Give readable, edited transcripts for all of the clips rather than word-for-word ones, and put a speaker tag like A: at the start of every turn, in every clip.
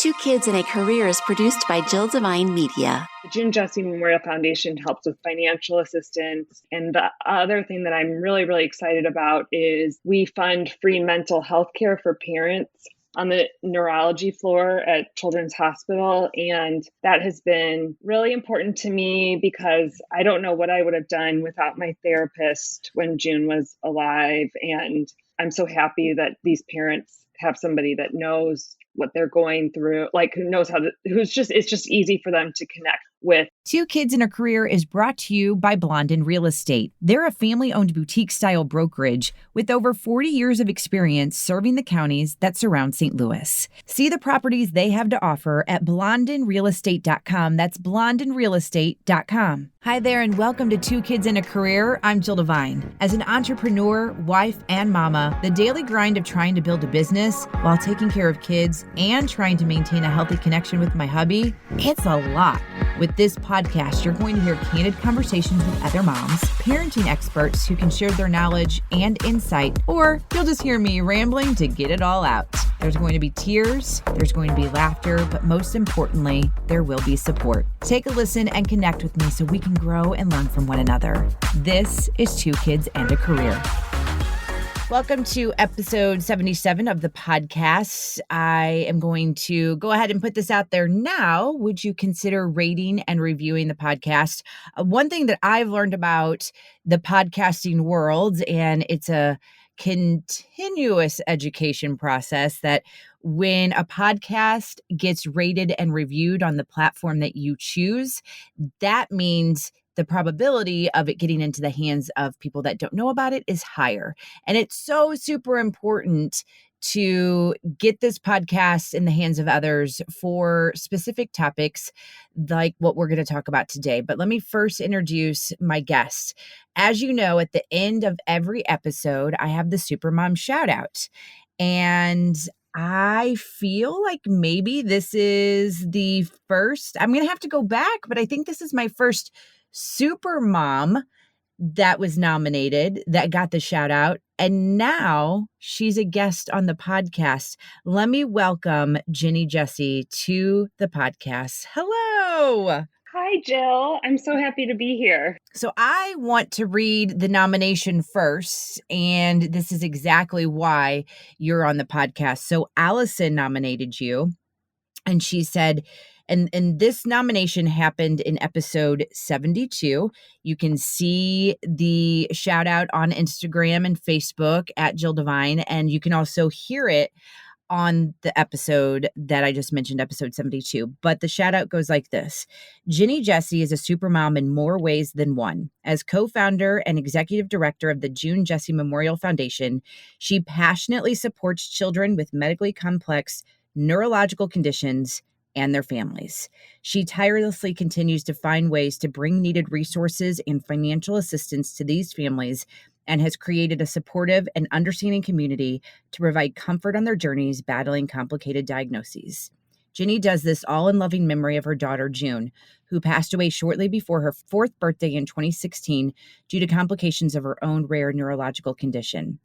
A: Two Kids and a Career is produced by Jill Devine Media.
B: The June Jessee Memorial Foundation helps with financial assistance. And the other thing that I'm really, really excited about is we fund free mental health care for parents on the neurology floor at Children's Hospital. And that has been really important to me because I don't know what I would have done without my therapist when June was alive. And I'm so happy that these parents have somebody that knows what they're going through, like who knows it's just easy for them to connect with.
C: Two Kids and a Career is brought to you by Blondin Real Estate. They're a family-owned boutique-style brokerage with over 40 years of experience serving the counties that surround St. Louis. See the properties they have to offer at blondinrealestate.com. That's blondinrealestate.com. Hi there, and welcome to Two Kids and a Career. I'm Jill Devine. As an entrepreneur, wife, and mama, the daily grind of trying to build a business while taking care of kids and trying to maintain a healthy connection with my hubby, it's a lot. With this podcast, you're going to hear candid conversations with other moms, parenting experts who can share their knowledge and insight, or you'll just hear me rambling to get it all out. There's going to be tears, there's going to be laughter, but most importantly, there will be support. Take a listen and connect with me so we can grow and learn from one another. This is Two Kids and a Career. Welcome to episode 77 of the podcast. I am going to go ahead and put this out there now. Would you consider rating and reviewing the podcast? One thing that I've learned about the podcasting world, and it's a continuous education process, that when a podcast gets rated and reviewed on the platform that you choose, that means the probability of it getting into the hands of people that don't know about it is higher. And it's so super important to get this podcast in the hands of others for specific topics like what we're going to talk about today. But let me first introduce my guest. As you know, at the end of every episode, I have the Supermom shout out. And I feel like maybe this is the first, I'm going to have to go back, but I think this is my first Supermom that was nominated, that got the shout out. And now she's a guest on the podcast. Let me welcome Genny Jessee to the podcast. Hello.
B: Hi, Jill. I'm so happy to be here.
C: So I want to read the nomination first, and this is exactly why you're on the podcast. So Allison nominated you, and she said, and this nomination happened in episode 72. You can see the shout out on Instagram and Facebook at Jill Devine, and you can also hear it on the episode that I just mentioned, episode 72. But the shout out goes like this. Genny Jessee is a supermom in more ways than one. As co-founder and executive director of the June Jessee Memorial Foundation, she passionately supports children with medically complex neurological conditions and their families. She tirelessly continues to find ways to bring needed resources and financial assistance to these families, and has created a supportive and understanding community to provide comfort on their journeys battling complicated diagnoses. Genny does this all in loving memory of her daughter, June, who passed away shortly before her 4th birthday in 2016 due to complications of her own rare neurological condition.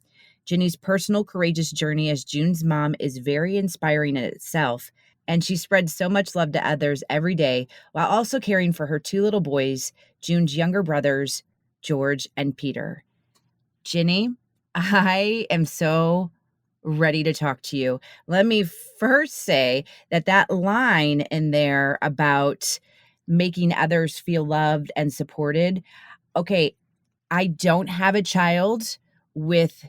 C: Genny's personal, courageous journey as June's mom is very inspiring in itself, and she spreads so much love to others every day while also caring for her 2 little boys, June's younger brothers, George and Peter. Genny, I am so ready to talk to you. Let me first say that line in there about making others feel loved and supported. Okay, I don't have a child with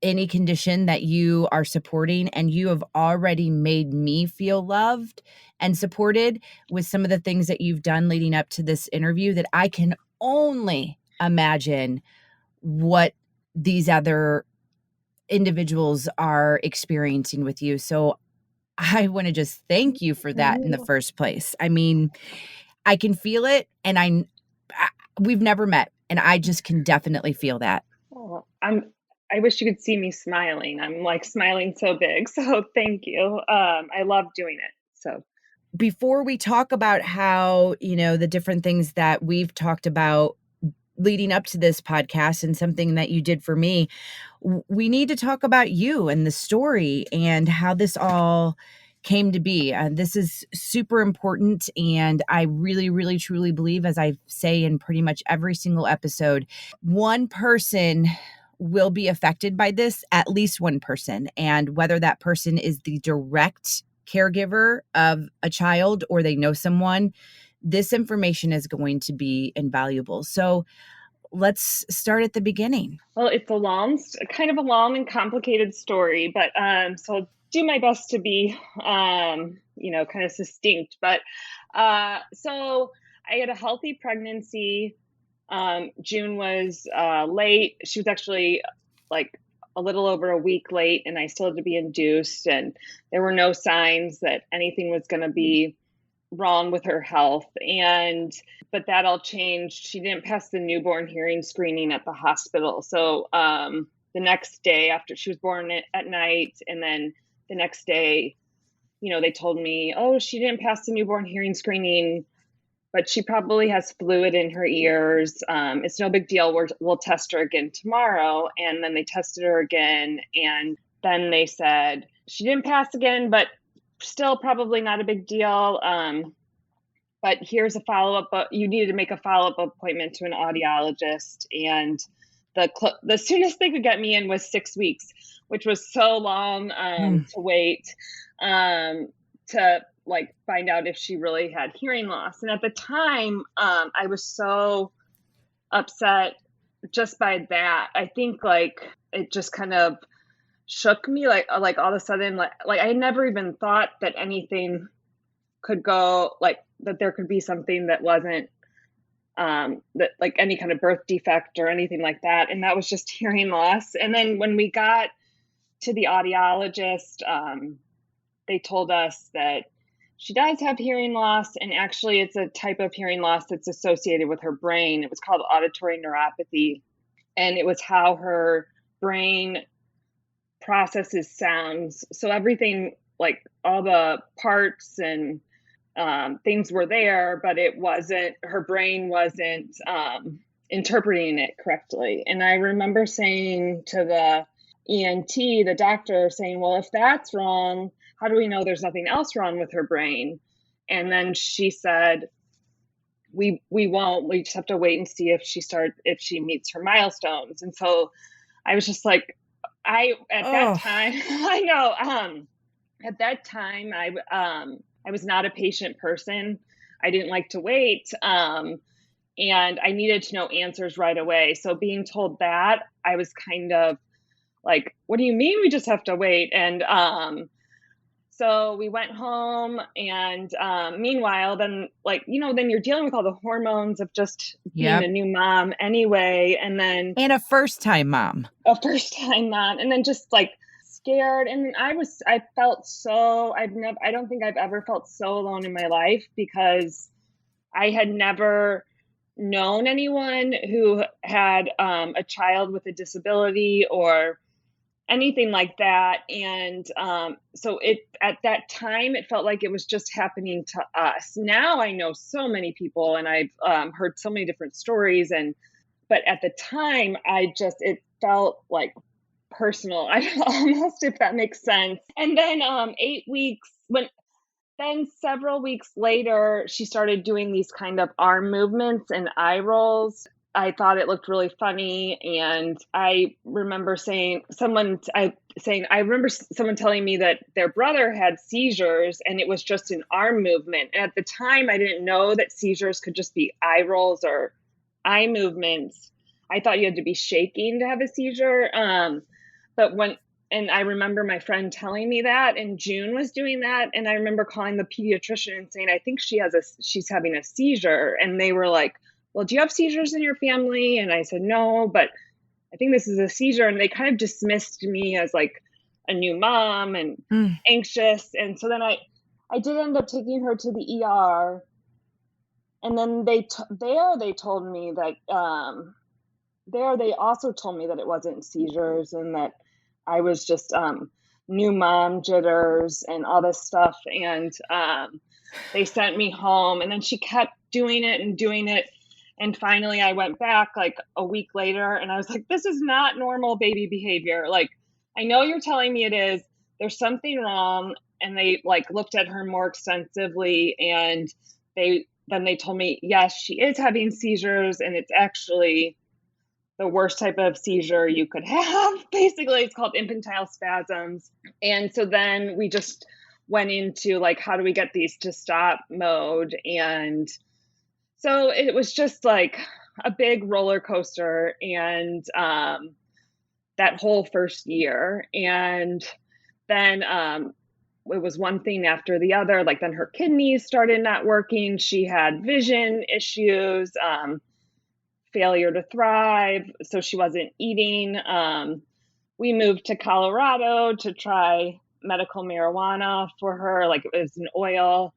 C: any condition that you are supporting, and you have already made me feel loved and supported with some of the things that you've done leading up to this interview, that I can only imagine what these other individuals are experiencing with you. So I want to just thank you for that in the first place. I mean, I can feel it, and we've never met, and I just can definitely feel that.
B: Oh, I wish you could see me smiling. I'm like smiling so big. So thank you. I love doing it. So
C: before we talk about how, the different things that we've talked about leading up to this podcast and something that you did for me, we need to talk about you and the story and how this all came to be. This is super important. And I really, really, truly believe, as I say in pretty much every single episode, one person will be affected by this, at least one person. And whether that person is the direct caregiver of a child or they know someone, this information is going to be invaluable. So let's start at the beginning.
B: Well, it's kind of a long and complicated story, but so I'll do my best to be, kind of succinct. But so I had a healthy pregnancy. June was late. She was actually like a little over a week late, and I still had to be induced, and there were no signs that anything was going to be wrong with her health. But that all changed. She didn't pass the newborn hearing screening at the hospital. So the next day, after she was born at night, and then the next day, they told me, oh, she didn't pass the newborn hearing screening, but she probably has fluid in her ears. It's no big deal. We'll test her again tomorrow. And then they tested her again. And then they said she didn't pass again, but still probably not a big deal. But here's a follow-up. But you needed to make a follow-up appointment to an audiologist. And the soonest they could get me in was 6 weeks, which was so long to wait to find out if she really had hearing loss. And at the time, I was so upset just by that. I think it just kind of shook me, like all of a sudden, I never even thought that anything could go, that there could be something that wasn't that any kind of birth defect or anything like that. And that was just hearing loss. And then when we got to the audiologist, they told us that she does have hearing loss, and actually it's a type of hearing loss that's associated with her brain. It was called auditory neuropathy, and it was how her brain processes sounds. So everything, all the parts and things were there, but her brain wasn't interpreting it correctly. And I remember saying to the ENT, the doctor, saying, well, if that's wrong, how do we know there's nothing else wrong with her brain? And then she said, we won't. We just have to wait and see if she meets her milestones. And so I was just like, that time, I know. At that time, I was not a patient person. I didn't like to wait, and I needed to know answers right away. So being told that, I was kind of like, "What do you mean we just have to wait?" And so we went home, and meanwhile, then then you're dealing with all the hormones of just being a new mom anyway, and
C: a first-time mom,
B: and then just scared. And I felt so, I don't think I've ever felt so alone in my life, because I had never known anyone who had a child with a disability or anything like that. And so at that time, it felt like it was just happening to us. Now I know so many people, and I've heard so many different stories. But at the time, it felt personal, almost, if that makes sense. And then 8 weeks, then several weeks later, she started doing these kind of arm movements and eye rolls. I thought it looked really funny. And I remember someone telling me that their brother had seizures, and it was just an arm movement. And at the time, I didn't know that seizures could just be eye rolls or eye movements. I thought you had to be shaking to have a seizure. And I remember my friend telling me that, and June was doing that. And I remember calling the pediatrician and saying, I think she's having a seizure. And they were like, well, do you have seizures in your family? And I said, no, but I think this is a seizure. And they kind of dismissed me as a new mom and anxious. And so then I did end up taking her to the ER. And then they told me that, they also told me that it wasn't seizures, and that I was just new mom jitters and all this stuff. And they sent me home, and then she kept doing it and doing it. And finally I went back a week later, and I was like, this is not normal baby behavior. I know you're telling me it is. There's something wrong. and they like looked at her more extensively, and they told me, yes, she is having seizures, and it's actually the worst type of seizure you could have. Basically, it's called infantile spasms. And so then we just went into like, how do we get these to stop mode? And so it was just like a big roller coaster, and that whole first year. And then it was one thing after the other. Like then her kidneys started not working. She had vision issues, failure to thrive. So she wasn't eating. We moved to Colorado to try medical marijuana for her. Like it was an oil.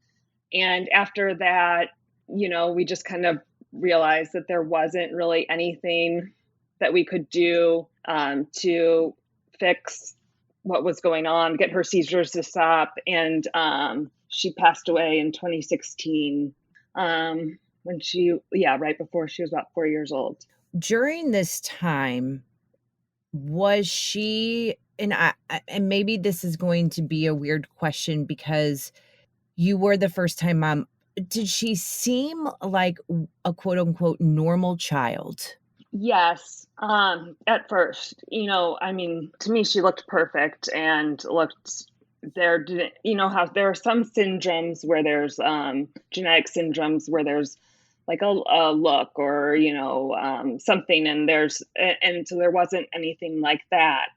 B: And after that, we just kind of realized that there wasn't really anything that we could do to fix what was going on, get her seizures to stop. And she passed away in 2016 when right before she was about 4 years old.
C: During this time, was she, and maybe this is going to be a weird question because you were the first time mom, did she seem like a quote unquote normal child?
B: Yes. At first, I mean, to me, she looked perfect and looked there. How there are some syndromes where there's genetic syndromes where there's like a look or, something, and so there wasn't anything like that.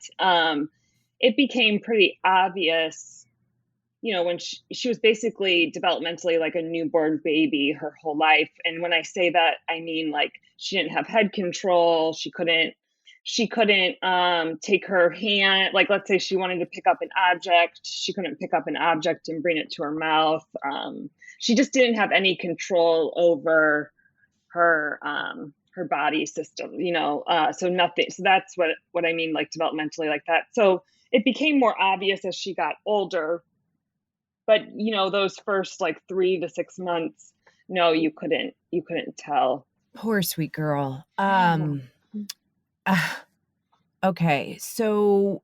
B: It became pretty obvious, when she was basically developmentally like a newborn baby her whole life. And when I say that, I mean like she didn't have head control. She couldn't take her hand. Like, let's say she wanted to pick up an object. She couldn't pick up an object and bring it to her mouth. She just didn't have any control over her body system, so nothing. So that's what I mean, like developmentally like that. So it became more obvious as she got older. But, those first like 3 to 6 months, no, you couldn't tell.
C: Poor sweet girl. Okay. So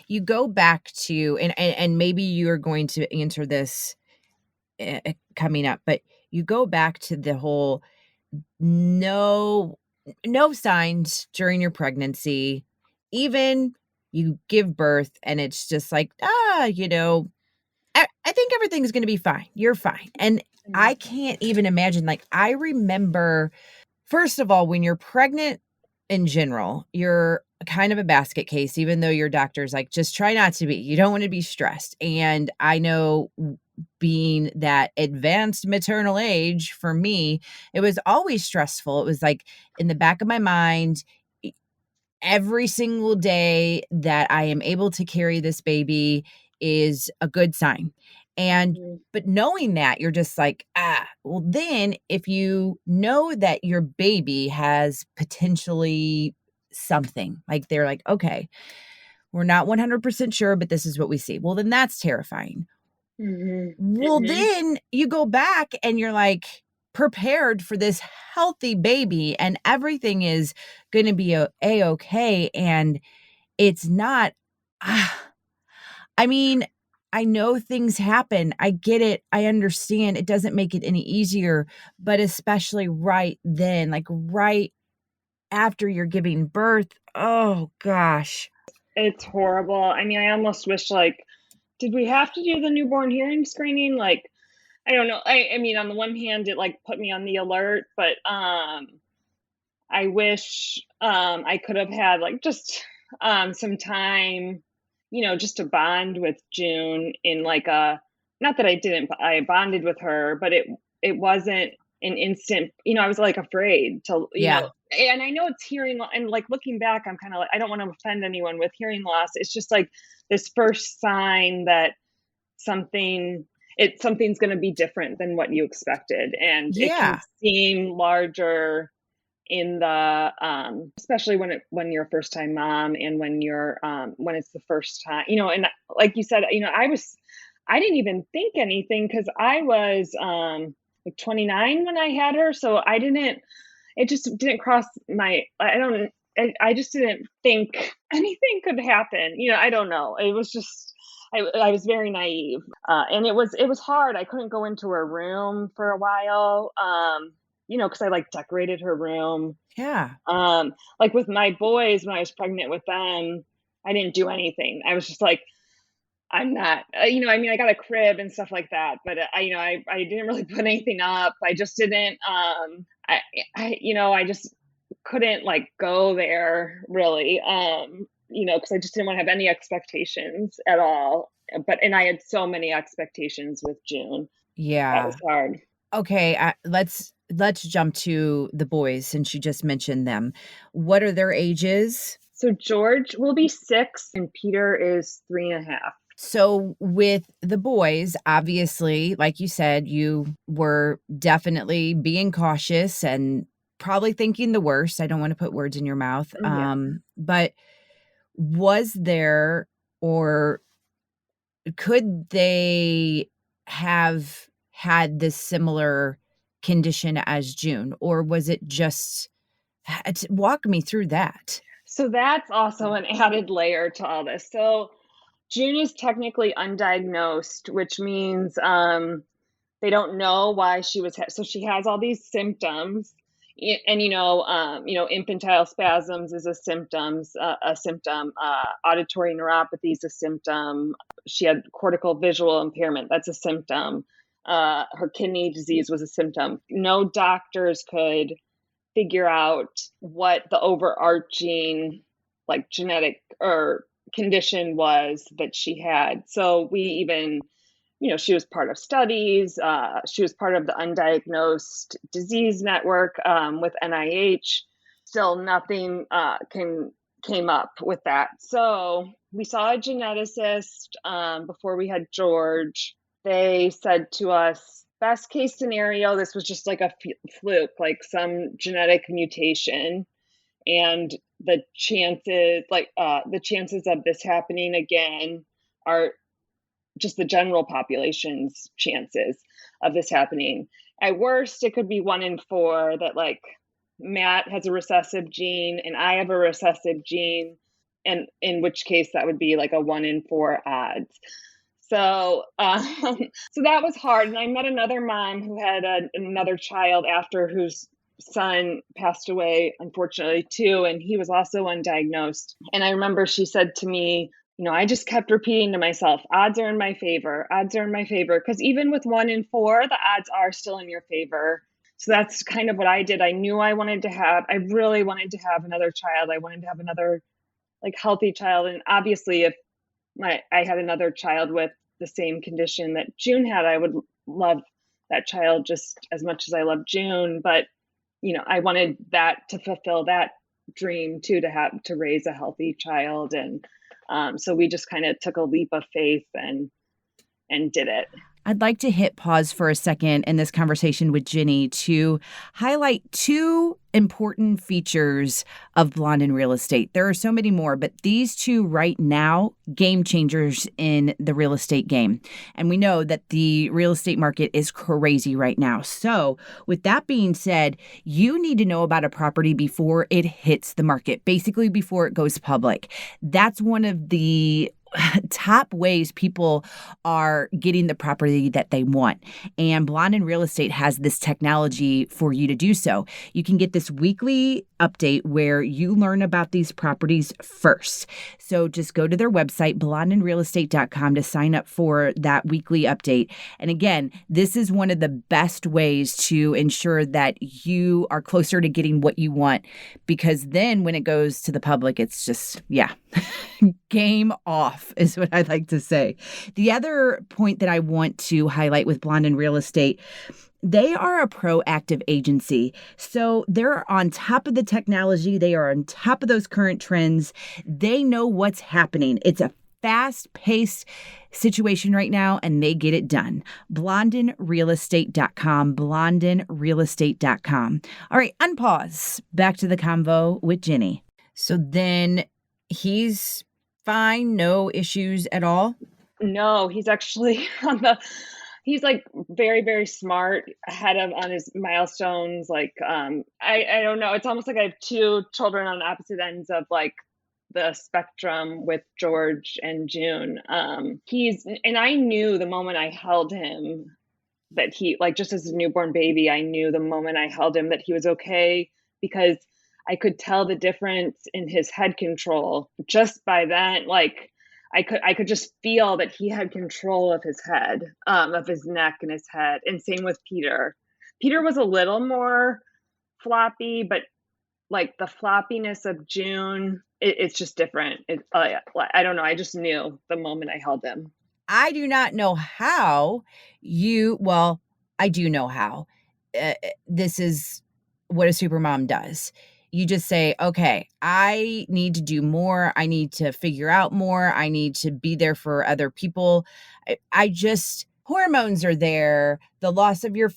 C: you go back to, and maybe you're going to answer this coming up, but you go back to the whole no signs during your pregnancy, even you give birth and it's just like, I think everything's going to be fine. You're fine. And I can't even imagine, like, I remember, first of all, when you're pregnant in general, you're kind of a basket case, even though your doctor's like, just try not to be. You don't want to be stressed. And I know being that advanced maternal age for me, it was always stressful. It was like in the back of my mind, every single day that I am able to carry this baby is a good sign. And, but knowing that, you're just like, well, then if you know that your baby has potentially something, like they're like, okay, we're not 100% sure, but this is what we see. Well, then that's terrifying. Well, then you go back and you're like prepared for this healthy baby and everything is going to be a-okay. And it's not, I mean, I know things happen. I get it. I understand. It doesn't make it any easier, but especially right then, like right after you're giving birth. Oh gosh.
B: It's horrible. I mean, I almost wish like, did we have to do the newborn hearing screening? Like, I don't know. I mean, on the one hand, it like put me on the alert, but I wish I could have had like just some time, just to bond with June in like not that I didn't, but I bonded with her, but it wasn't an instant, I was like afraid to, know, and I know it's hearing and like looking back, I'm kind of like, I don't want to offend anyone with hearing loss. It's just like this first sign that something's going to be different than what you expected. And it can seem larger in the especially when you're a first time mom and when you're when it's the first time, and like you said, I didn't even think anything because I was like 29 when I had her, so it just didn't cross my, I just didn't think anything could happen. I don't know, it was just, I was very naive, and it was hard. I couldn't go into her room for a while, because I like decorated her room.
C: Yeah.
B: Like with my boys, when I was pregnant with them, I didn't do anything. I was just like, I'm not, I got a crib and stuff like that, but I didn't really put anything up. I just didn't, I just couldn't like go there really, because I just didn't want to have any expectations at all. And I had so many expectations with June. That was
C: Yeah.
B: hard.
C: Okay, let's jump to the boys since you just mentioned them. What are their ages?
B: So George will be 6 and Peter is 3.5.
C: So with the boys, obviously, like you said, you were definitely being cautious and probably thinking the worst. I don't want to put words in your mouth.
B: Yeah.
C: But was there or could they have had this similar condition as June, or was it just walk me through that?
B: So that's also an added layer to all this. So June is technically undiagnosed, which means they don't know why she was. So she has all these symptoms, and infantile spasms is a symptom. Auditory neuropathy is a symptom. She had cortical visual impairment. That's a symptom. Her kidney disease was a symptom. No doctors could figure out what the overarching like genetic or condition was that she had. So we even, she was part of studies. She was part of the undiagnosed disease network with NIH. Still nothing came up with that. So we saw a geneticist before we had George. They said to us, best case scenario, this was just like a fluke, like some genetic mutation, and the chances of this happening again are just the general population's chances of this happening. At worst, it could be 1 in 4 that like Matt has a recessive gene and I have a recessive gene, and in which case that would be like a 1 in 4 odds. So, so that was hard. And I met another mom who had another child after whose son passed away, unfortunately, too. And he was also undiagnosed. And I remember she said to me, I just kept repeating to myself, odds are in my favor. Odds are in my favor. Because even with 1 in 4, the odds are still in your favor. So that's kind of what I did. I knew I really wanted to have another child. I wanted to have another like healthy child. And obviously, if I had another child with the same condition that June had, I would love that child just as much as I love June. But, I wanted that to fulfill that dream too, to raise a healthy child. And so we just kind of took a leap of faith and did it.
C: I'd like to hit pause for a second in this conversation with Genny to highlight 2 important features of Blonde in Real Estate. There are so many more, but these 2 right now, game changers in the real estate game. And we know that the real estate market is crazy right now. So with that being said, you need to know about a property before it hits the market, basically before it goes public. That's one of the top ways people are getting the property that they want. And Blonde in Real Estate has this technology for you to do so. You can get this weekly update where you learn about these properties first. So just go to their website, blondeinrealestate.com, to sign up for that weekly update. And again, this is one of the best ways to ensure that you are closer to getting what you want, because then when it goes to the public, it's just, game off is what I'd like to say. The other point that I want to highlight with Blonde in Real Estate, they are a proactive agency. So they're on top of the technology. They are on top of those current trends. They know what's happening. It's a fast-paced situation right now, and they get it done. blondeinrealestate.com, blondeinrealestate.com. All right, unpause. Back to the convo with Genny. So then he's fine, no issues at all?
B: No, he's actually he's like very, very smart, ahead on his milestones. Like, I don't know. It's almost like I have 2 children on opposite ends of like the spectrum with George and June. And I knew the moment I held him that he, like, just as a newborn baby, I knew the moment I held him that he was okay, because I could tell the difference in his head control just by that. Like, I could just feel that he had control of his head, of his neck and his head. And same with Peter. Peter was a little more floppy, but like the floppiness of June, it's just different. I don't know. I just knew the moment I held him.
C: I do not know how well, I do know how. This is what a supermom does. You just say, okay, I need to do more. I need to figure out more. I need to be there for other people. Hormones are there. The loss of your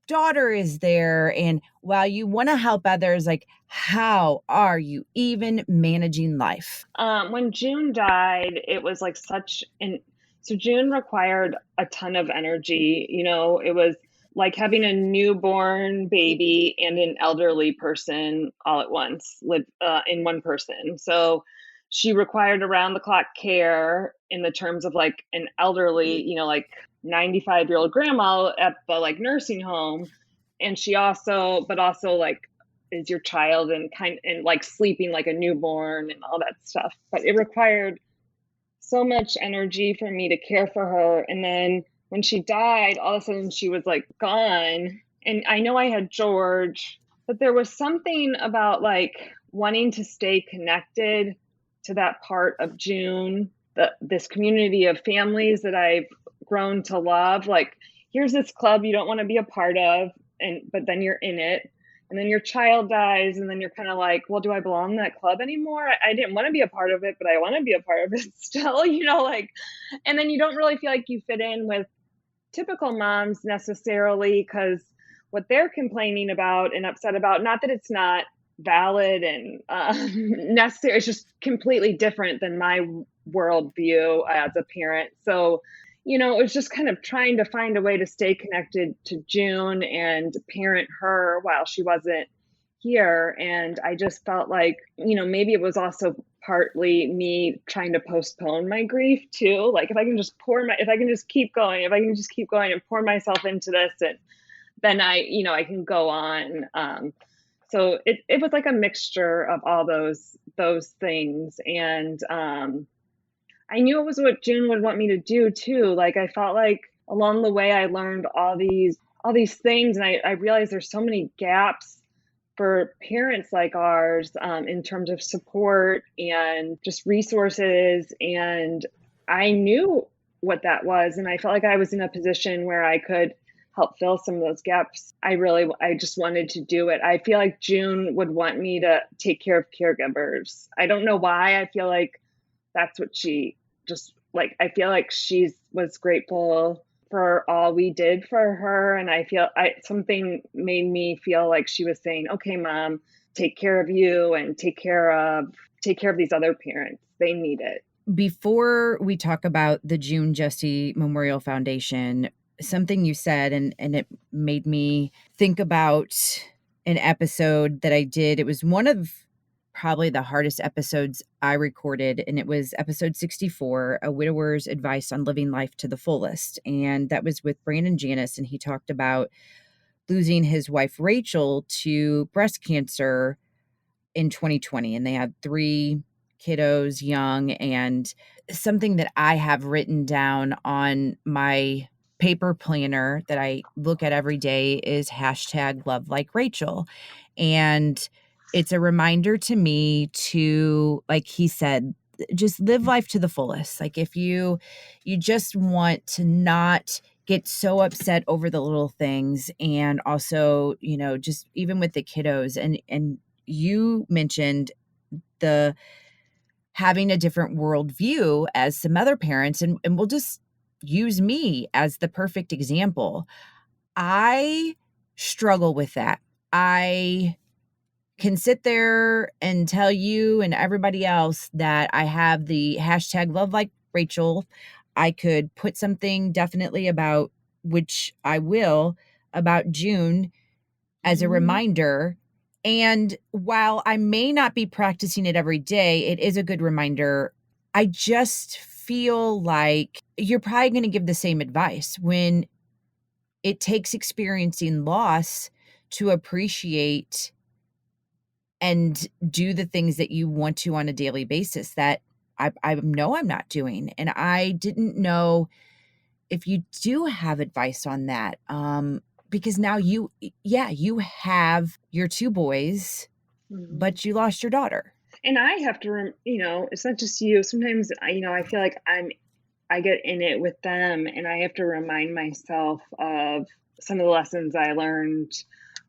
C: daughter is there. And while you want to help others, like, how are you even managing life?
B: When June died, it was like so June required a ton of energy. It was like having a newborn baby and an elderly person all at once, live in one person. So she required around the clock care in the terms of like an elderly, like 95-year-old grandma at the like nursing home. And she also like is your child and like sleeping like a newborn and all that stuff. But it required so much energy for me to care for her. And then when she died, all of a sudden she was like gone. And I know I had George, but there was something about like wanting to stay connected to that part of June, this community of families that I've grown to love. Like, here's this club you don't want to be a part of, but then you're in it. And then your child dies, and then you're kind of like, well, do I belong in that club anymore? I didn't want to be a part of it, but I want to be a part of it still, like, and then you don't really feel like you fit in with typical moms necessarily, because what they're complaining about and upset about, not that it's not valid and necessary, it's just completely different than my worldview as a parent. So it was just kind of trying to find a way to stay connected to June and parent her while she wasn't here. And I just felt like, maybe it was also partly me trying to postpone my grief too. Like, if I can just keep going and pour myself into this, and then I can go on. So it was like a mixture of all those things. And I knew it was what June would want me to do too. Like, I felt like along the way I learned all these things, and I realized there's so many gaps for parents like ours in terms of support and just resources. And I knew what that was, and I felt like I was in a position where I could help fill some of those gaps. I just wanted to do it. I feel like June would want me to take care of caregivers. I don't know why. I feel like that's what she just like. I feel like she was grateful for all we did for her. And something made me feel like she was saying, okay, Mom, take care of you and take care of these other parents. They need it.
C: Before we talk about the June Jessee Memorial Foundation, something you said, and it made me think about an episode that I did. It was one of probably the hardest episodes I recorded, and it was episode 64, A Widower's Advice on Living Life to the Fullest. And that was with Brandon Janis, and he talked about losing his wife Rachel to breast cancer in 2020, and they had 3 kiddos, young. And something that I have written down on my paper planner that I look at every day is #LoveLikeRachel. And it's a reminder to me to, like he said, just live life to the fullest. Like, if you just want to not get so upset over the little things, and also, just even with the kiddos, and you mentioned the having a different worldview as some other parents, and we'll just use me as the perfect example. I struggle with that. I can sit there and tell you and everybody else that I have the #LoveLikeRachel. I could put something definitely about, which I will, about June as a reminder. And while I may not be practicing it every day, it is a good reminder. I just feel like you're probably going to give the same advice when it takes experiencing loss to appreciate and do the things that you want to on a daily basis that I know I'm not doing. And I didn't know if you do have advice on that. Because now you have your 2 boys,
B: Mhm.
C: but you lost your daughter.
B: And I have to, it's not just you. Sometimes, I feel like I get in it with them, and I have to remind myself of some of the lessons I learned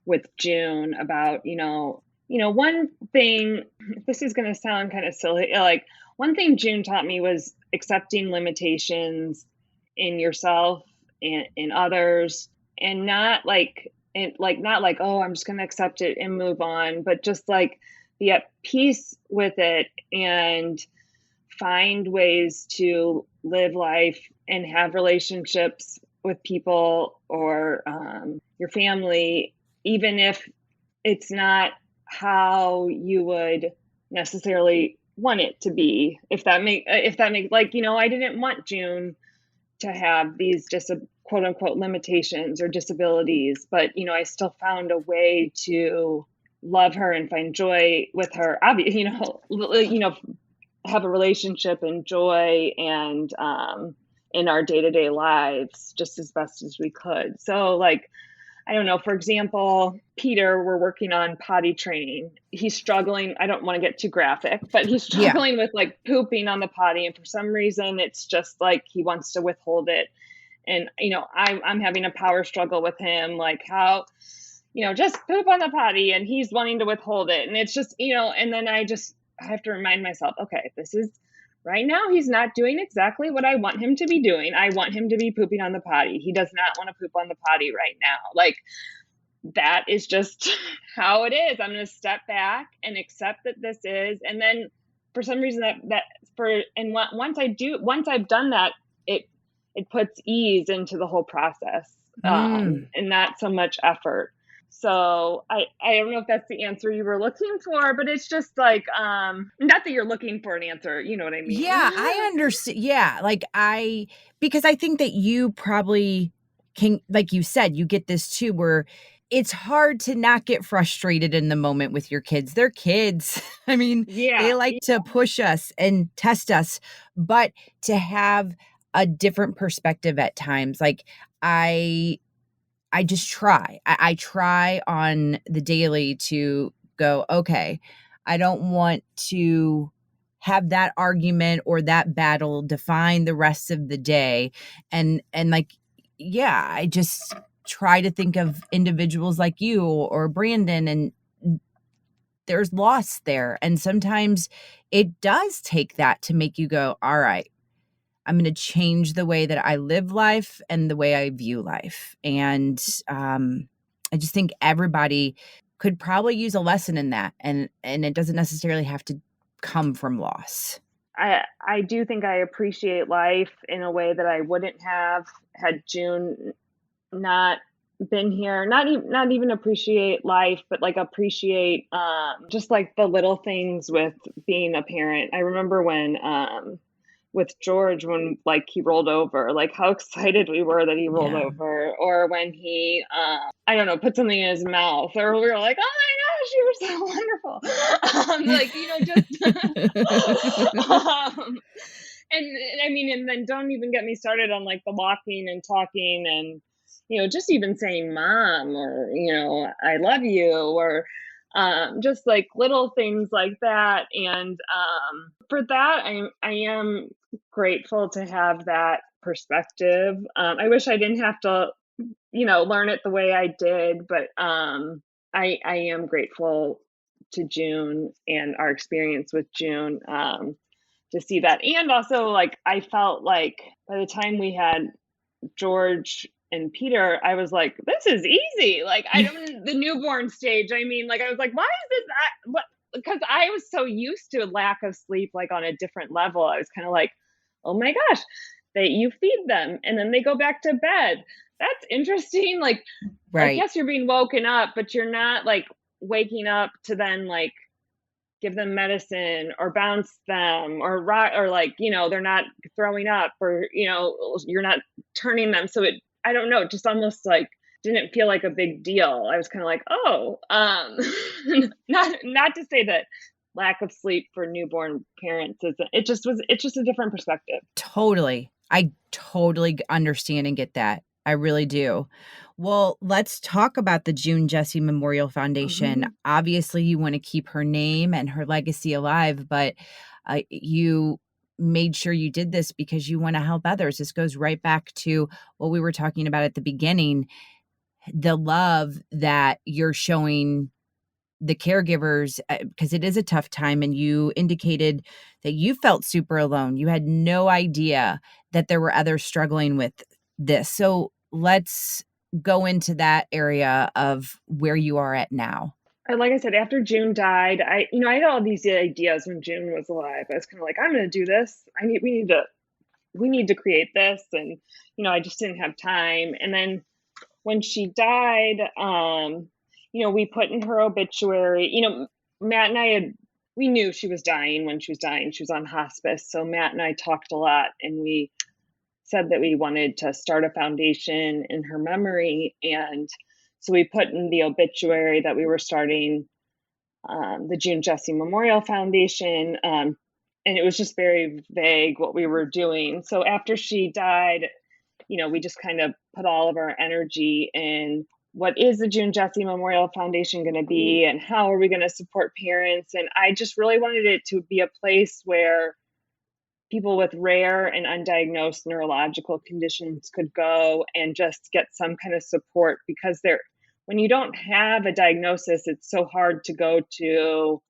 B: with June about, one thing, this is going to sound kind of silly, like one thing June taught me was accepting limitations in yourself and in others, and not like, oh, I'm just going to accept it and move on, but just like be at peace with it and find ways to live life and have relationships with people or your family, even if it's not how you would necessarily want it to be. If that make like, I didn't want June to have these quote unquote limitations or disabilities, but I still found a way to love her and find joy with her. Obviously, have a relationship and joy and in our day-to-day lives just as best as we could. So like, I don't know, for example, Peter, we're working on potty training. He's struggling. I don't want to get too graphic, but he's struggling with like pooping on the potty. And for some reason, it's just like he wants to withhold it. And, I'm having a power struggle with him, like how, just poop on the potty, and he's wanting to withhold it. And it's just, and then I have to remind myself, okay, this is right now, he's not doing exactly what I want him to be doing. I want him to be pooping on the potty. He does not want to poop on the potty right now. Like, that is just how it is. I'm going to step back and accept that this is. And then for some reason once I've done that, it puts ease into the whole process, and not so much effort. So I don't know if that's the answer you were looking for, but it's just like, not that you're looking for an answer, you know what I mean?
C: Yeah, I understand. Yeah, because I think that you probably can, like you said, you get this too, where it's hard to not get frustrated in the moment with your kids. They're kids. I mean, they
B: Yeah.
C: like to push us and test us, but to have a different perspective at times, like I just try. I try on the daily to go, okay, I don't want to have that argument or that battle define the rest of the day. And like, yeah, I just try to think of individuals like you or Brandon, and there's loss there. And sometimes it does take that to make you go, all right, I'm going to change the way that I live life and the way I view life. And I just think everybody could probably use a lesson in that. And it doesn't necessarily have to come from loss.
B: I do think I appreciate life in a way that I wouldn't have had June not been here. Not even appreciate life, but like appreciate just like the little things with being a parent. I remember when with George, when like he rolled over, like how excited we were that he rolled over, or when he I don't know, put something in his mouth, or we were like, oh my gosh, you were so wonderful. Like, just and I mean, and then don't even get me started on like the walking and talking and just even saying mom, or I love you, or just like little things like that. And for that, I am grateful to have that perspective. I wish I didn't have to, learn it the way I did, but I am grateful to June and our experience with June, to see that. And also, like, I felt like by the time we had George and Peter, I was like, this is easy. Like, the newborn stage. I mean, like, I was like, why is this what? Because I was so used to lack of sleep, like on a different level. I was kind of like, oh my gosh, you feed them and then they go back to bed. That's interesting. Like,
C: right.
B: I guess you're being woken up, but you're not like waking up to then like give them medicine or bounce them or rock or like, they're not throwing up or, you're not turning them. So I don't know, it just almost like didn't feel like a big deal. I was kind of like, oh, not to say that lack of sleep for newborn parents isn't, it's just a different perspective.
C: Totally. I totally understand and get that. I really do. Well, let's talk about the June Jessee Memorial Foundation.
B: Mhm.
C: Obviously, you want to keep her name and her legacy alive, but you made sure you did this because you want to help others. This goes right back to what we were talking about at the beginning, the love that you're showing the caregivers, because it is a tough time, and you indicated that you felt super alone. You had no idea that there were others struggling with this. So let's go into that area of where you are at now.
B: And like I said, after June died, I had all these ideas when June was alive. I was kind of like, I'm going to do this. We need to create this. And, I just didn't have time. And then when she died, we put in her obituary, Matt and we knew she was dying when she was dying. She was on hospice. So Matt and I talked a lot, and we said that we wanted to start a foundation in her memory. And so we put in the obituary that we were starting the June Jessee Memorial Foundation. And it was just very vague what we were doing. So after she died, we just kind of put all of our energy in what is the June Jessee Memorial Foundation going to be and how are we going to support parents. And I just really wanted it to be a place where people with rare and undiagnosed neurological conditions could go and just get some kind of support, because when you don't have a diagnosis, it's so hard to go to.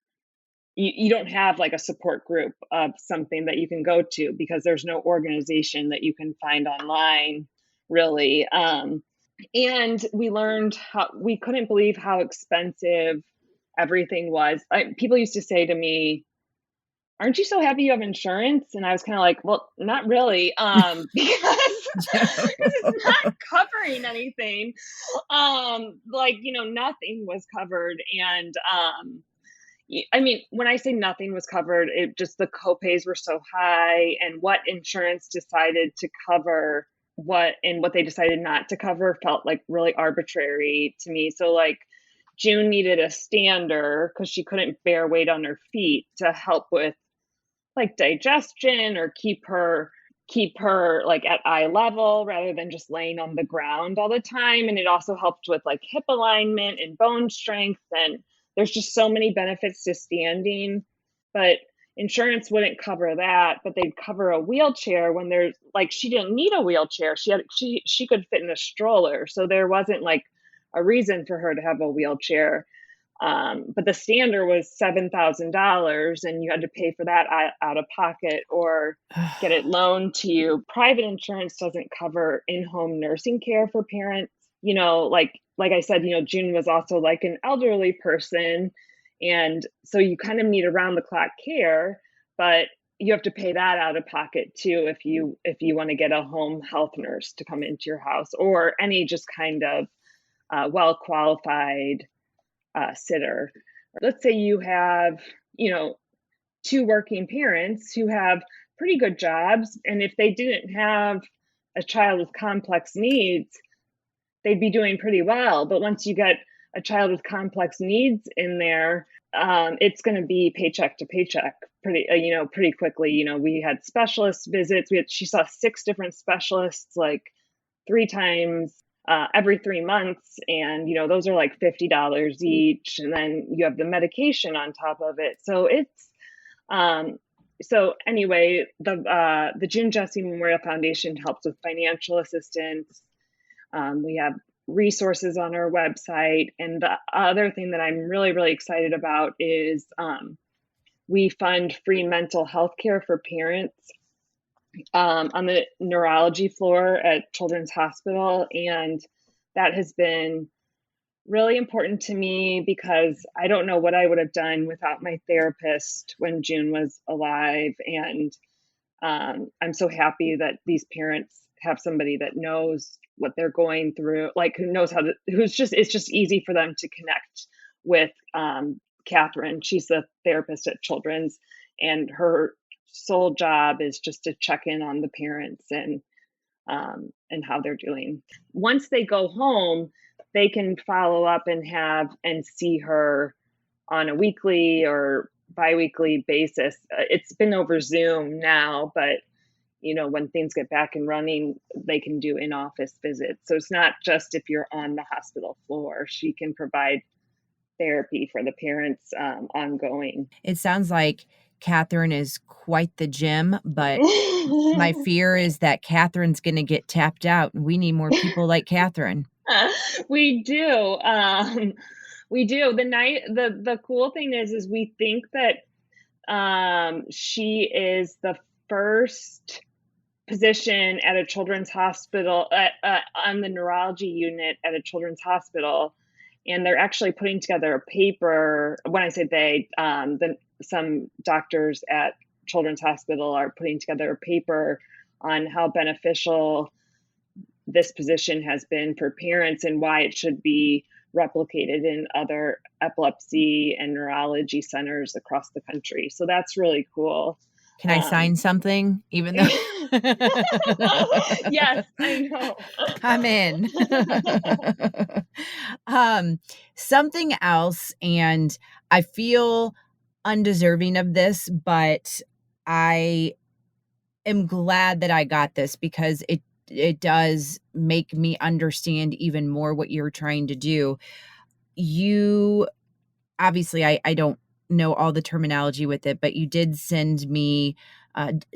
B: You don't have like a support group of something that you can go to, because there's no organization that you can find online, really. And we learned we couldn't believe how expensive everything was. People used to say to me, aren't you so happy you have insurance? And I was kind of like, well, not really, because it's not covering anything. Nothing was covered. And I mean, when I say nothing was covered, it just, the copays were so high, and what insurance decided to cover what and what they decided not to cover felt like really arbitrary to me. So like June needed a stander because she couldn't bear weight on her feet to help with like digestion or keep her like at eye level rather than just laying on the ground all the time. And it also helped with like hip alignment and bone strength. And there's just so many benefits to standing, but insurance wouldn't cover that, but they'd cover a wheelchair when there's like, she didn't need a wheelchair. She could fit in a stroller. So there wasn't like a reason for her to have a wheelchair. But the stander was $7,000, and you had to pay for that out of pocket or get it loaned to you. Private insurance doesn't cover in-home nursing care for parents. Like I said, June was also like an elderly person. And so you kind of need around the clock care, but you have to pay that out of pocket too if you want to get a home health nurse to come into your house, or any just kind of well qualified sitter. Let's say you have, two working parents who have pretty good jobs, and if they didn't have a child with complex needs, they'd be doing pretty well. But once you get a child with complex needs in there, it's going to be paycheck to paycheck pretty quickly. We had specialist visits. She saw 6 different specialists, like 3 times every 3 months. And, those are like $50 each. And then you have the medication on top of it. So it's, so anyway, the June Jessee Memorial Foundation helps with financial assistance. We have resources on our website. And the other thing that I'm really, really excited about is we fund free mental health care for parents on the neurology floor at Children's Hospital. And that has been really important to me, because I don't know what I would have done without my therapist when June was alive. And I'm so happy that these parents have somebody that knows what they're going through, like who knows it's just easy for them to connect with Catherine. She's the therapist at Children's, and her sole job is just to check in on the parents and how they're doing. Once they go home, they can follow up and see her on a weekly or biweekly basis. It's been over Zoom now, but when things get back and running, they can do in-office visits. So it's not just if you're on the hospital floor. She can provide therapy for the parents ongoing.
C: It sounds like Catherine is quite the gym, but my fear is that Catherine's going to get tapped out, and we need more people like Catherine.
B: We do. We do. The cool thing is we think that she is the first position at a children's hospital on the neurology unit at a children's hospital. And they're actually putting together a paper. When I say they, some doctors at Children's Hospital are putting together a paper on how beneficial this position has been for parents and why it should be replicated in other epilepsy and neurology centers across the country. So that's really cool.
C: Can I sign something, even though?
B: Yes, I know.
C: I'm in. Something else, and I feel undeserving of this, but I am glad that I got this because it does make me understand even more what you're trying to do. You obviously, I don't know all the terminology with it, but you did send me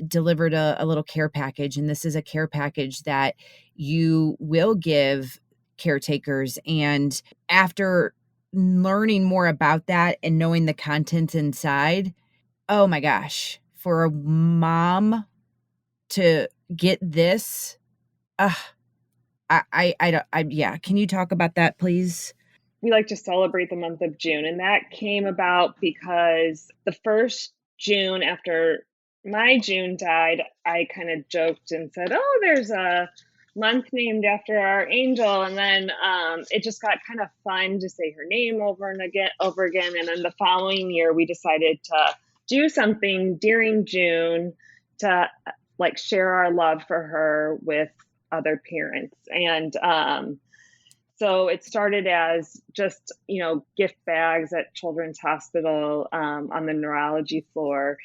C: delivered a little care package, and this is a care package that you will give caretakers. And after learning more about that and knowing the contents inside, oh my gosh, for a mom to get this, yeah. Can you talk about that, please?
B: We like to celebrate the month of June, and that came about because the first June after my June died, I kind of joked and said, "Oh, there's a month named after our angel," and then it just got kind of fun to say her name over and over again. And then the following year, we decided to do something during June to share our love for her with other parents. And so it started as just, gift bags at Children's Hospital on the neurology floor.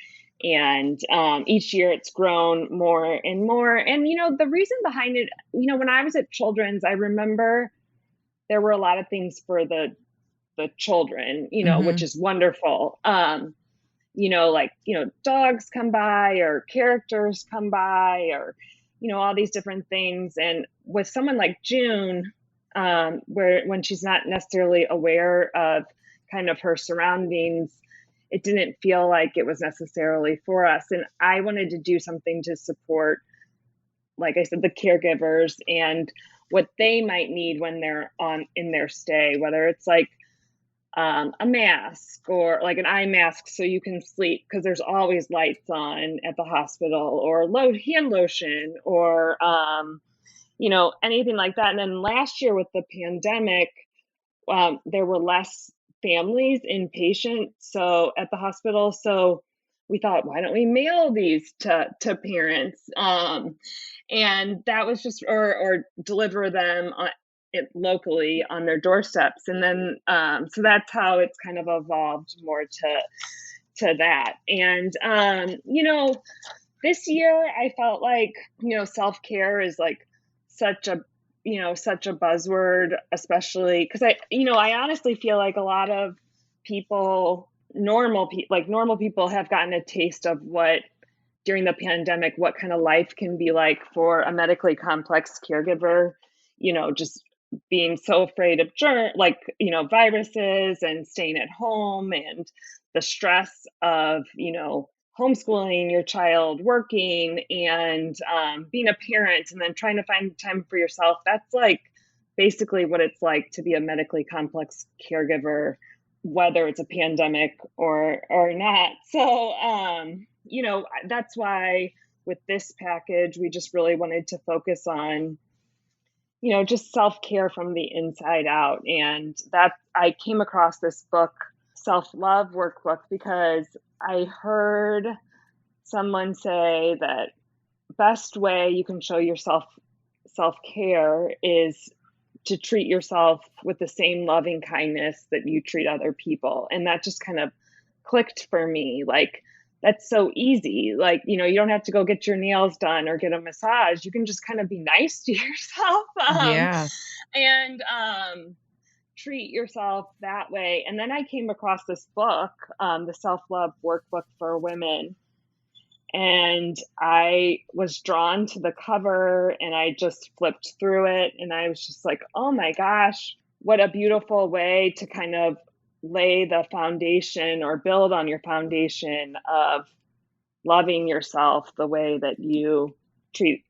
B: And each year it's grown more and more. And, the reason behind it, when I was at Children's, I remember there were a lot of things for the children, which is wonderful. Dogs come by or characters come by or, all these different things. And with someone like June, when she's not necessarily aware of kind of her surroundings, it didn't feel like it was necessarily for us. And I wanted to do something to support, like I said, the caregivers and what they might need when they're in their stay, whether it's a mask or like an eye mask so you can sleep because there's always lights on at the hospital, or hand lotion, or anything like that. And then last year with the pandemic, there were less families inpatient at the hospital. So we thought, why don't we mail these to parents? And that was just, or deliver them locally on their doorsteps. And then, so that's how it's kind of evolved more to that. And, this year I felt like, self-care is such a buzzword, especially because I honestly feel like a lot of people, normal people have gotten a taste of what during the pandemic, what kind of life can be like for a medically complex caregiver, just being so afraid of viruses and staying at home and the stress of, homeschooling your child, working, and being a parent, and then trying to find time for yourself. That's basically what it's like to be a medically complex caregiver, whether it's a pandemic or not. So, that's why with this package, we just really wanted to focus on, just self-care from the inside out. And that I came across this book, Self-Love Workbook, because I heard someone say that best way you can show yourself self-care is to treat yourself with the same loving kindness that you treat other people. And that just kind of clicked for me. Like, that's so easy. Like, you don't have to go get your nails done or get a massage. You can just kind of be nice to yourself,
C: Yeah.
B: and treat yourself that way. And then I came across this book, the Self-Love Workbook for Women. And I was drawn to the cover and I just flipped through it. And I was just like, oh my gosh, what a beautiful way to kind of lay the foundation or build on your foundation of loving yourself the way that you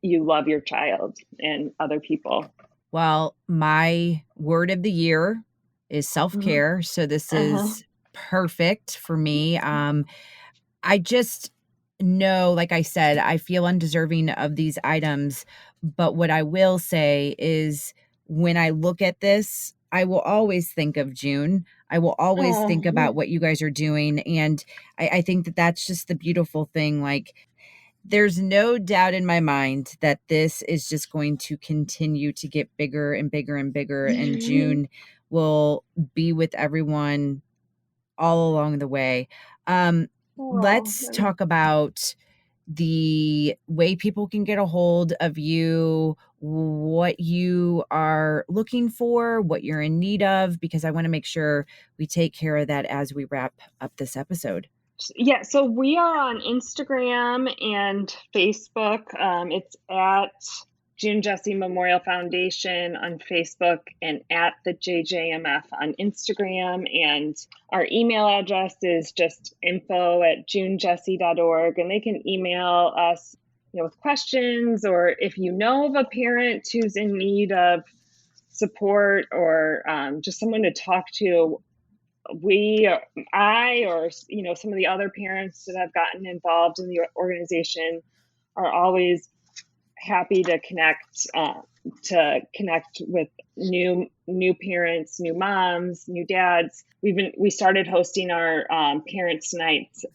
B: love your child and other people.
C: Well, my word of the year is self-care. So this
B: Uh-huh.
C: is perfect for me. I just know, like I said, I feel undeserving of these items. But what I will say is when I look at this, I will always think of June. I will always think
B: Oh,
C: about what you guys are doing. And I think that that's just the beautiful thing. Like, there's no doubt in my mind that this is just going to continue to get bigger and bigger and bigger. And June will be with everyone all along the way.
B: oh,
C: Let's talk about the way people can get a hold of you, what you are looking for, what you're in need of, because I want to make sure we take care of that as we wrap up this episode.
B: yeah, so we are on Instagram and Facebook. It's at June Jessee Memorial Foundation on Facebook and at the JJMF on Instagram. And our email address is just info@junejessee.org. And they can email us, with questions, or if you know of a parent who's in need of support or just someone to talk to. I, or some of the other parents that have gotten involved in the organization are always happy to connect with new parents, new moms, new dads. We started hosting our parents' nights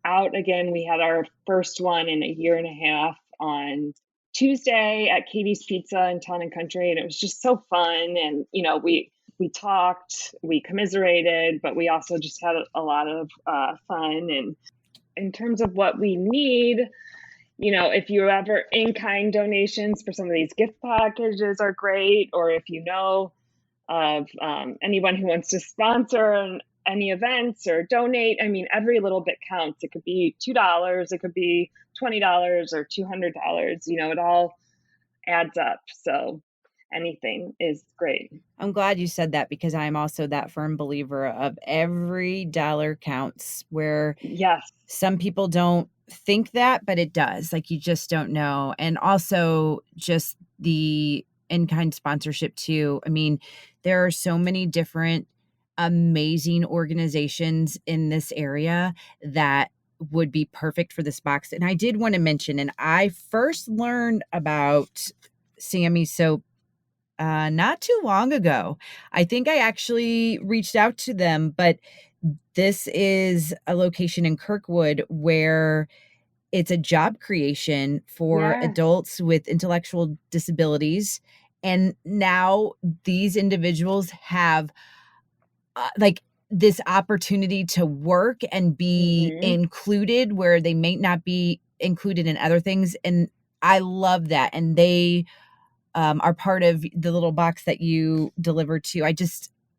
B: out again. We had our first one in a year and a half on Tuesday at Katie's Pizza in Town and Country, and it was just so fun. And we talked, we commiserated, but we also just had a lot of fun. And in terms of what we need, if you're ever in-kind donations for some of these gift packages are great, or if you know of anyone who wants to sponsor any events or donate, I mean, every little bit counts. It could be $2, it could be $20 or $200. It all adds up. So anything is great.
C: I'm glad you said that because I'm also that firm believer of every dollar counts, where
B: Yes.
C: some people don't think that, but it does. Like, you just don't know. And also just the in-kind sponsorship too. I mean, there are so many different amazing organizations in this area that would be perfect for this box. And I did want to mention, and I first learned about Sammy Soap not too long ago. I think I actually reached out to them, but this is a location in Kirkwood where it's a job creation for
B: Yes.
C: adults with intellectual disabilities. And now these individuals have like this opportunity to work and be
B: Mm-hmm.
C: included where they may not be included in other things. And I love that. And they are part of the little box that you delivered to.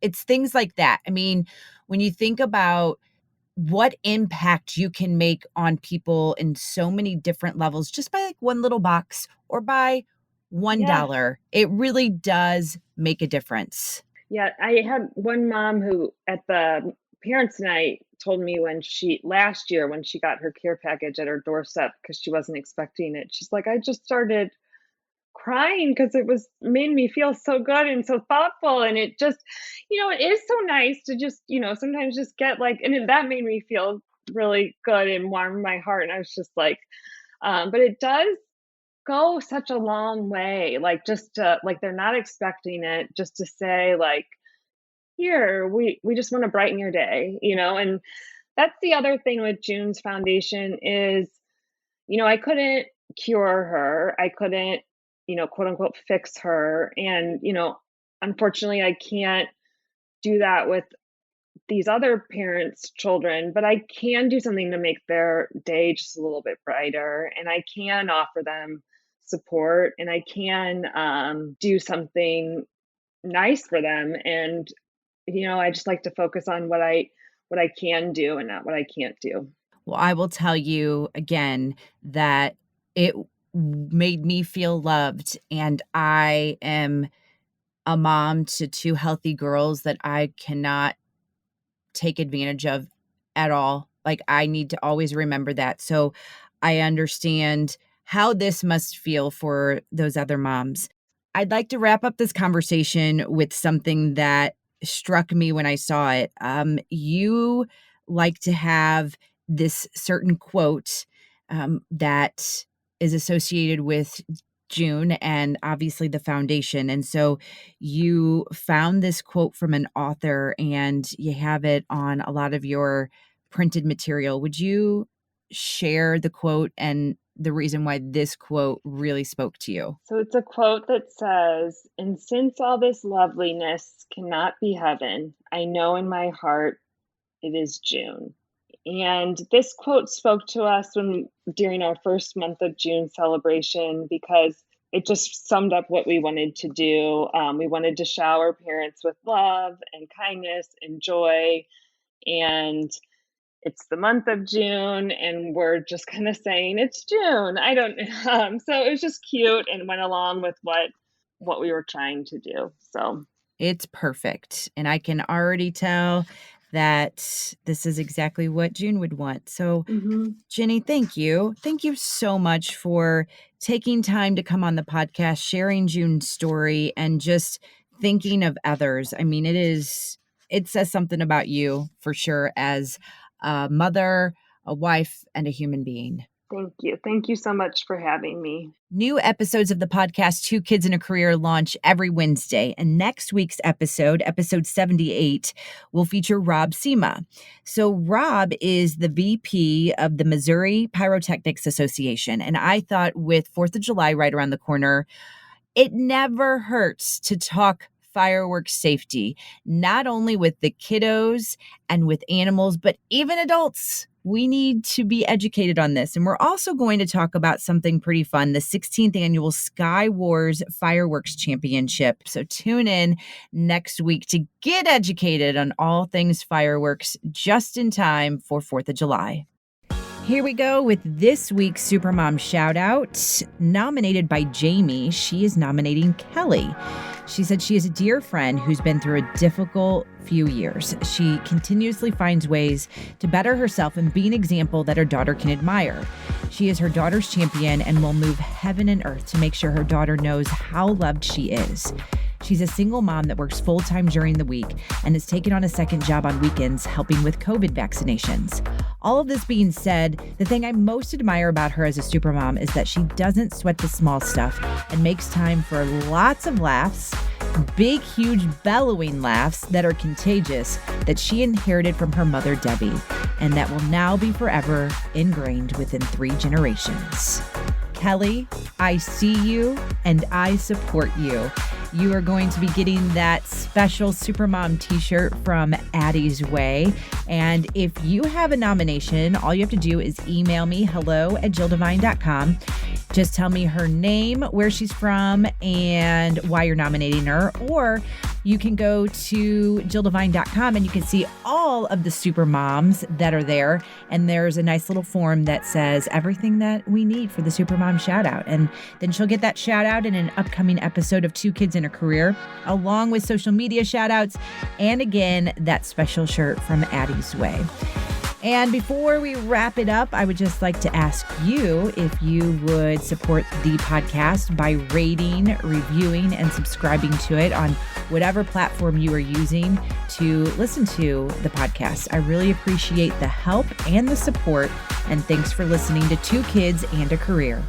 C: It's things like that. I mean, when you think about what impact you can make on people in so many different levels, just by like one little box or by
B: Yes.
C: $1, it really does make a difference.
B: Yeah, I had one mom who at the parents' night told me last year when she got her care package at her doorstep because she wasn't expecting it. She's like, I just started crying because it made me feel so good and so thoughtful. And it just, it is so nice to just, sometimes just get like, that made me feel really good and warm my heart. And I was just like, but it does go such a long way. Like just to, like they're not expecting it, just to say like, here, we just want to brighten your day, and that's the other thing with June's foundation is, I couldn't cure her. I couldn't, quote unquote, fix her. And, unfortunately, I can't do that with these other parents' children, but I can do something to make their day just a little bit brighter. And I can offer them support, and I can do something nice for them. And, I just like to focus on what I can do and not what I can't do.
C: Well, I will tell you again that it made me feel loved, and I am a mom to two healthy girls that I cannot take advantage of at all. Like, I need to always remember that. So I understand how this must feel for those other moms. I'd like to wrap up this conversation with something that struck me when I saw it. You like to have this certain quote that is associated with June and obviously the foundation. And so you found this quote from an author and you have it on a lot of your printed material. Would you share the quote and the reason why this quote really spoke to you?
B: So it's a quote that says, "And since all this loveliness cannot be heaven, I know in my heart it is June." And this quote spoke to us during our first month of June celebration, because it just summed up what we wanted to do. We wanted to shower parents with love and kindness and joy. And it's the month of June, and we're just kind of saying it's June. I don't so it was just cute and went along with what we were trying to do. So
C: It's perfect. And I can already tell that this is exactly what June would want. So, Genny, thank you. Thank you so much for taking time to come on the podcast, sharing June's story, and just thinking of others. I mean, it says something about you for sure as a mother, a wife, and a human being.
B: Thank you. Thank you so much for having me.
C: New episodes of the podcast, Two Kids in a Career, launch every Wednesday. And next week's episode 78, will feature Rob Sema. So Rob is the VP of the Missouri Pyrotechnics Association. And I thought with 4th of July right around the corner, it never hurts to talk fireworks safety, not only with the kiddos and with animals, but even adults. We need to be educated on this. And we're also going to talk about something pretty fun, the 16th annual Sky Wars Fireworks Championship. So tune in next week to get educated on all things fireworks just in time for 4th of July. Here we go with this week's Supermom shout out. Nominated by Jamie, she is nominating Kelly. She said she is a dear friend who's been through a difficult few years. She continuously finds ways to better herself and be an example that her daughter can admire. She is her daughter's champion and will move heaven and earth to make sure her daughter knows how loved she is. She's a single mom that works full-time during the week and has taken on a second job on weekends helping with COVID vaccinations. All of this being said, the thing I most admire about her as a supermom is that she doesn't sweat the small stuff and makes time for lots of laughs, big, huge, bellowing laughs that are contagious that she inherited from her mother, Debbie, and that will now be forever ingrained within 3 generations. Kelly, I see you and I support you. You are going to be getting that special Supermom t-shirt from Addie's Way. And if you have a nomination, all you have to do is email me, hello@jilldevine.com. Just tell me her name, where she's from, and why you're nominating her. Or you can go to jilldevine.com and you can see all of the Supermoms that are there. And there's a nice little form that says everything that we need for the Supermom shout out. And then she'll get that shout out in an upcoming episode of Two Kids in a Career, along with social media shout outs. And again, that special shirt from Addie's Way. And before we wrap it up, I would just like to ask you if you would support the podcast by rating, reviewing, and subscribing to it on whatever platform you are using to listen to the podcast. I really appreciate the help and the support, and thanks for listening to Two Kids and a Career.